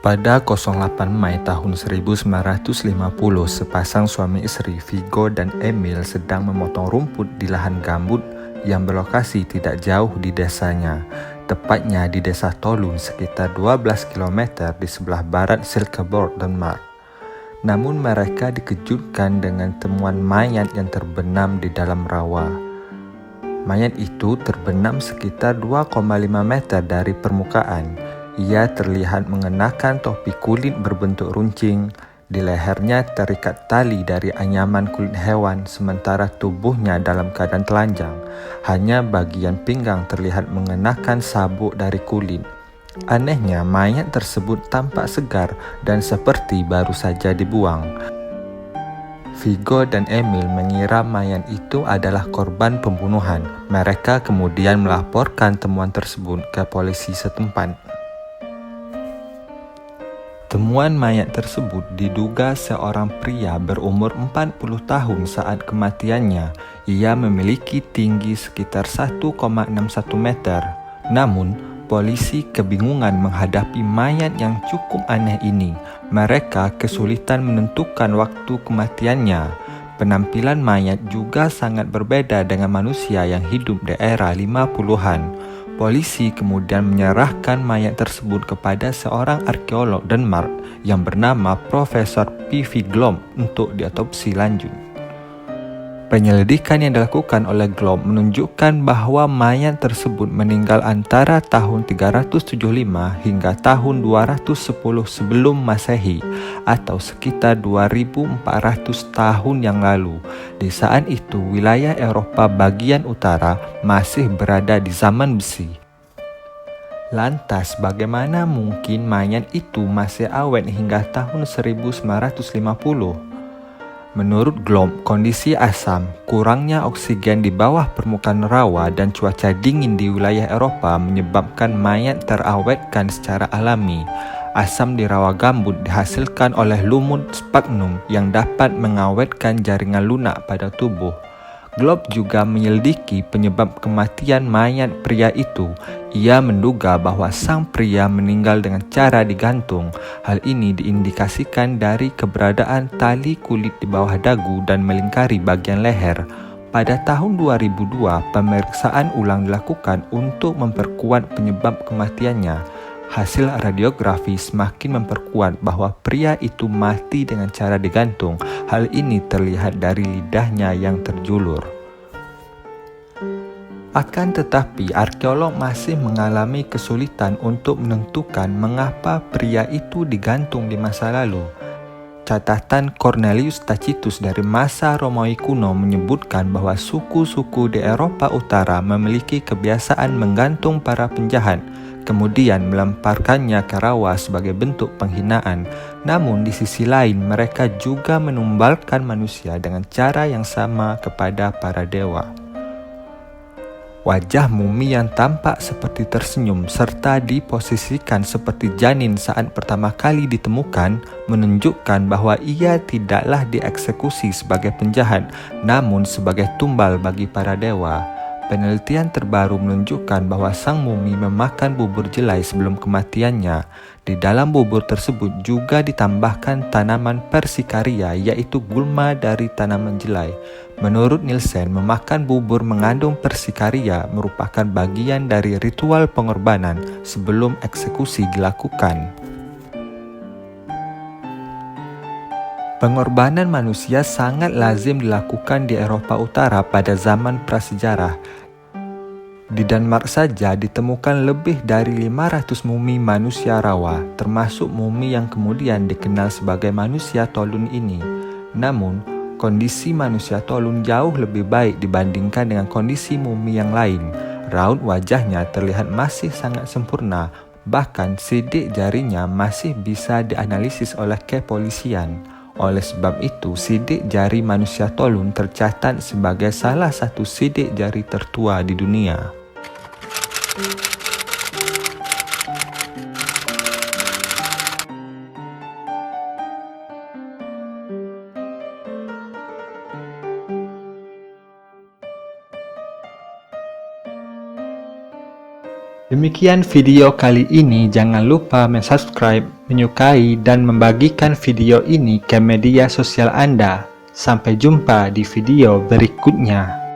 Pada 08 Mei tahun 1950, sepasang suami istri Vigo dan Emil sedang memotong rumput di lahan gambut yang berlokasi tidak jauh di desanya, tepatnya di desa Tolun sekitar 12 km di sebelah barat Silkeborg, Denmark. Namun mereka dikejutkan dengan temuan mayat yang terbenam di dalam rawa. Mayat itu terbenam sekitar 2,5 meter dari permukaan. Ia terlihat mengenakan topi kulit berbentuk runcing, di lehernya terikat tali dari anyaman kulit hewan sementara tubuhnya dalam keadaan telanjang. Hanya bagian pinggang terlihat mengenakan sabuk dari kulit. Anehnya, mayat tersebut tampak segar dan seperti baru saja dibuang. Vigo dan Emil mengira mayat itu adalah korban pembunuhan. Mereka kemudian melaporkan temuan tersebut ke polisi setempat. Temuan mayat tersebut diduga seorang pria berumur 40 tahun saat kematiannya. Ia memiliki tinggi sekitar 1,61 meter. Namun, polisi kebingungan menghadapi mayat yang cukup aneh ini. Mereka kesulitan menentukan waktu kematiannya. Penampilan mayat juga sangat berbeda dengan manusia yang hidup di era 50-an. Polisi kemudian menyerahkan mayat tersebut kepada seorang arkeolog Denmark yang bernama Profesor P.V. Glom untuk diotopsi lanjut. Penyelidikan yang dilakukan oleh Glom menunjukkan bahwa mayat tersebut meninggal antara tahun 375 hingga tahun 210 sebelum Masehi atau sekitar 2400 tahun yang lalu. Di saat itu, wilayah Eropa bagian utara masih berada di zaman besi. Lantas, bagaimana mungkin mayat itu masih awet hingga tahun 1950? Menurut Glom, kondisi asam, kurangnya oksigen di bawah permukaan rawa dan cuaca dingin di wilayah Eropa menyebabkan mayat terawetkan secara alami. Asam di rawa gambut dihasilkan oleh lumut sphagnum yang dapat mengawetkan jaringan lunak pada tubuh. Glom juga menyelidiki penyebab kematian mayat pria itu. Ia menduga bahwa sang pria meninggal dengan cara digantung. Hal ini diindikasikan dari keberadaan tali kulit di bawah dagu dan melingkari bagian leher. Pada tahun 2002, pemeriksaan ulang dilakukan untuk memperkuat penyebab kematiannya. Hasil radiografi semakin memperkuat bahwa pria itu mati dengan cara digantung. Hal ini terlihat dari lidahnya yang terjulur. Akan tetapi, arkeolog masih mengalami kesulitan untuk menentukan mengapa pria itu digantung di masa lalu. Catatan Cornelius Tacitus dari masa Romawi kuno menyebutkan bahwa suku-suku di Eropa Utara memiliki kebiasaan menggantung para penjahat, kemudian melemparkannya ke rawa sebagai bentuk penghinaan. Namun di sisi lain, mereka juga menumbalkan manusia dengan cara yang sama kepada para dewa. Wajah mumi yang tampak seperti tersenyum serta diposisikan seperti janin saat pertama kali ditemukan menunjukkan bahwa ia tidaklah dieksekusi sebagai penjahat, namun sebagai tumbal bagi para dewa. Penelitian terbaru menunjukkan bahwa sang mumi memakan bubur jelai sebelum kematiannya. Di dalam bubur tersebut juga ditambahkan tanaman persikaria, yaitu gulma dari tanaman jelai. Menurut Nielsen, memakan bubur mengandung persikaria merupakan bagian dari ritual pengorbanan sebelum eksekusi dilakukan. Pengorbanan manusia sangat lazim dilakukan di Eropa Utara pada zaman prasejarah. Di Denmark saja ditemukan lebih dari 500 mumi manusia rawa, termasuk mumi yang kemudian dikenal sebagai manusia Tolun ini. Namun, kondisi manusia Tolun jauh lebih baik dibandingkan dengan kondisi mumi yang lain. Raut wajahnya terlihat masih sangat sempurna, bahkan sidik jarinya masih bisa dianalisis oleh kepolisian. Oleh sebab itu, sidik jari manusia Tolun tercatat sebagai salah satu sidik jari tertua di dunia. Demikian video kali ini, jangan lupa subscribe, menyukai dan membagikan video ini ke media sosial Anda. Sampai jumpa di video berikutnya.